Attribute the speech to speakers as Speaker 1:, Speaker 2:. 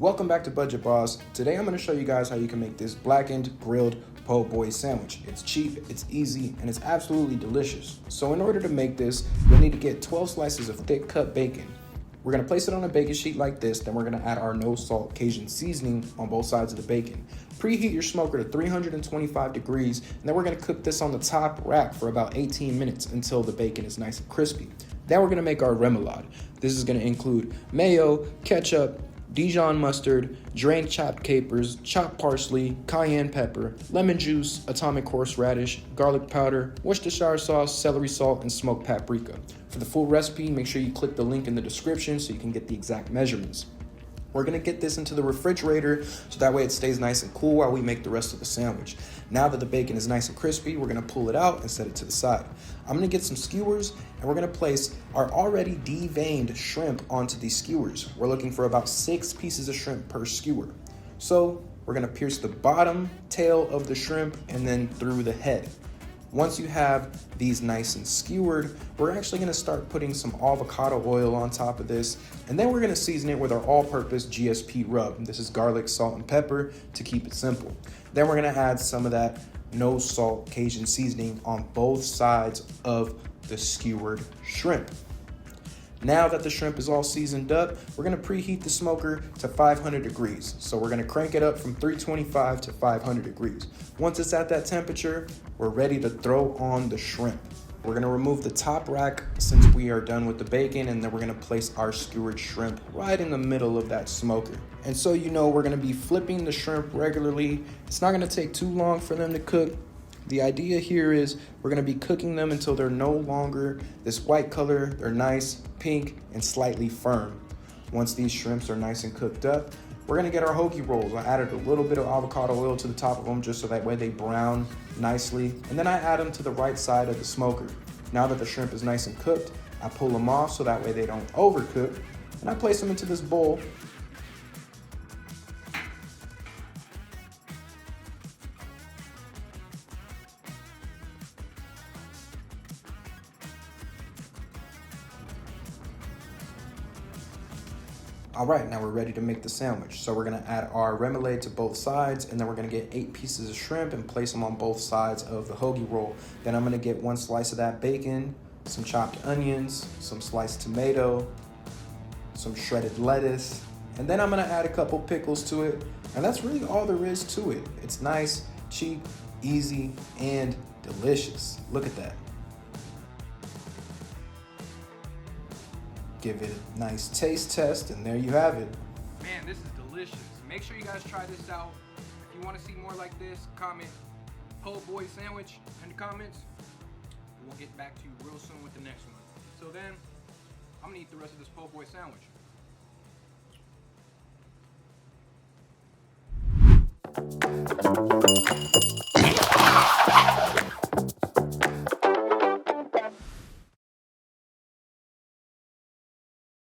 Speaker 1: Welcome back to Budget Boss. Today I'm going to show you guys how you can make this blackened grilled po' boy sandwich. It's cheap, it's easy, and it's absolutely delicious. So in order to make this, you'll need to get 12 slices of thick cut bacon. We're going to place it on a baking sheet like this, then we're going to add our no salt Cajun seasoning on both sides of the bacon. Preheat your smoker to 325 degrees, and then we're going to cook this on the top rack for about 18 minutes until the bacon is nice and crispy. Then we're going to make our remoulade. This is going to include mayo, ketchup, Dijon mustard, drained chopped capers, chopped parsley, cayenne pepper, lemon juice, atomic horseradish, garlic powder, Worcestershire sauce, celery salt, and smoked paprika. For the full recipe, make sure you click the link in the description so you can get the exact measurements. We're gonna get this into the refrigerator so that way it stays nice and cool while we make the rest of the sandwich. Now that the bacon is nice and crispy, we're gonna pull it out and set it to the side. I'm gonna get some skewers and we're gonna place our already deveined shrimp onto these skewers. We're looking for about 6 pieces of shrimp per skewer. So we're gonna pierce the bottom tail of the shrimp and then through the head. Once you have these nice and skewered, we're actually gonna start putting some avocado oil on top of this, and then we're gonna season it with our all-purpose GSP rub. This is garlic, salt, and pepper to keep it simple. Then we're gonna add some of that no salt Cajun seasoning on both sides of the skewered shrimp. Now that the shrimp is all seasoned up, we're gonna preheat the smoker to 500 degrees. So we're gonna crank it up from 325 to 500 degrees. Once it's at that temperature, we're ready to throw on the shrimp. We're gonna remove the top rack since we are done with the bacon, and then we're gonna place our skewered shrimp right in the middle of that smoker. And so you know we're gonna be flipping the shrimp regularly. It's not gonna take too long for them to cook. The idea here is we're gonna be cooking them until they're no longer this white color, they're nice, pink, and slightly firm. Once these shrimps are nice and cooked up, we're gonna get our hoagie rolls. I added a little bit of avocado oil to the top of them just so that way they brown nicely. And then I add them to the right side of the smoker. Now that the shrimp is nice and cooked, I pull them off so that way they don't overcook. And I place them into this bowl. All right, now we're ready to make the sandwich. So we're gonna add our remoulade to both sides, and then we're gonna get 8 pieces of shrimp and place them on both sides of the hoagie roll. Then I'm gonna get 1 slice of that bacon, some chopped onions, some sliced tomato, some shredded lettuce, and then I'm gonna add a couple pickles to it. And that's really all there is to it. It's nice, cheap, easy, and delicious. Look at that. Give it a nice taste test, and there you have it.
Speaker 2: Man, this is delicious. Make sure you guys try this out. If you want to see more like this, comment po' boy sandwich in the comments. We'll get back to you real soon with the next one. Till then, I'm gonna eat the rest of this po' boy sandwich.